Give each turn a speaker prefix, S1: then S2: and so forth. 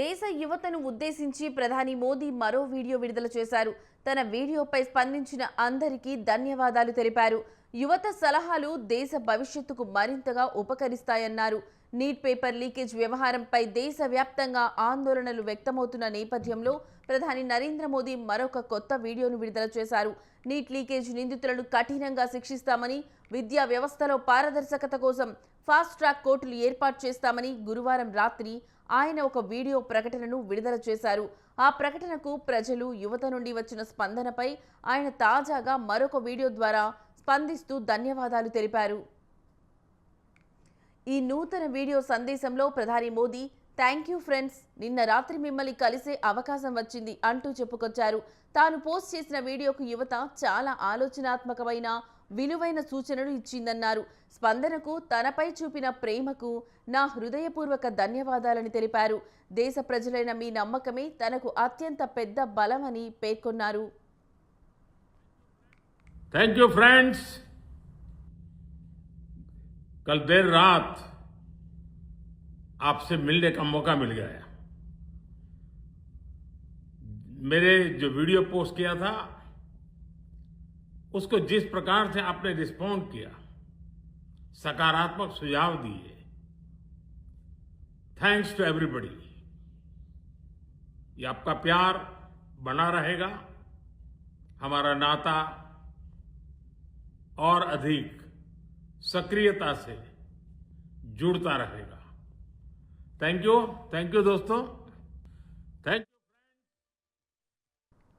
S1: దేశ యువతను ఉద్దేశించి ప్రధాని మోదీ మరో వీడియో విడుదల చేశారు. తన వీడియోపై స్పందించిన అందరికీ ధన్యవాదాలు తెలిపారు. యువత సలహాలు దేశ భవిష్యత్తుకు మరింతగా ఉపకరిస్తాయన్నారు. నీట్ పేపర్ లీకేజ్ వ్యవహారంపై దేశవ్యాప్తంగా ఆందోళనలు వ్యక్తమవుతున్న నేపథ్యంలో ప్రధాని నరేంద్ర మోదీ మరొక కొత్త వీడియోను విడుదల చేశారు. నీట్ లీకేజ్ నిందితులను కఠినంగా శిక్షిస్తామని, విద్యా వ్యవస్థలో పారదర్శకత కోసం ఫాస్ట్ ట్రాక్ కోర్టులు ఏర్పాటు చేస్తామని గురువారం రాత్రి ఆయన ఒక వీడియో ప్రకటనను విడుదల చేశారు. ఆ ప్రకటనకు ప్రజలు, యువత నుండి వచ్చిన స్పందనపై ఆయన తాజాగా మరొక వీడియో ద్వారా స్పందిస్తూ ధన్యవాదాలు తెలిపారు. ఈ నూతన వీడియో సందేశంలో ప్రధాని మోదీ థ్యాంక్ యూ ఫ్రెండ్స్, నిన్న రాత్రి మిమ్మల్ని కలిసే అవకాశం వచ్చింది అంటూ చెప్పుకొచ్చారు. తాను పోస్ట్ చేసిన వీడియోకు యువత చాలా ఆలోచనాత్మకమైన, విలువైన సూచనలు ఇచ్చిందన్నారు. స్పందనకు, తనపై చూపిన ప్రేమకు నా హృదయపూర్వక ధన్యవాదాలని తెలిపారు. దేశ ప్రజలైన మీ నమ్మకమే తనకు అత్యంత పెద్ద బలమని పేర్కొన్నారు.
S2: Thank you friends. कल देर रात आपसे मिलने का मौका मिल गया। मेरे जो वीडियो पोस्ट किया था उसको जिस प्रकार से आपने रिस्पॉन्ड किया, सकारात्मक सुझाव दिए, थैंक्स टू एवरीबॉडी। ये आपका प्यार बना रहेगा, हमारा नाता और अधिक सक्रियता से जुड़ता रहेगा। थैंक यू दोस्तों, थैंक यू।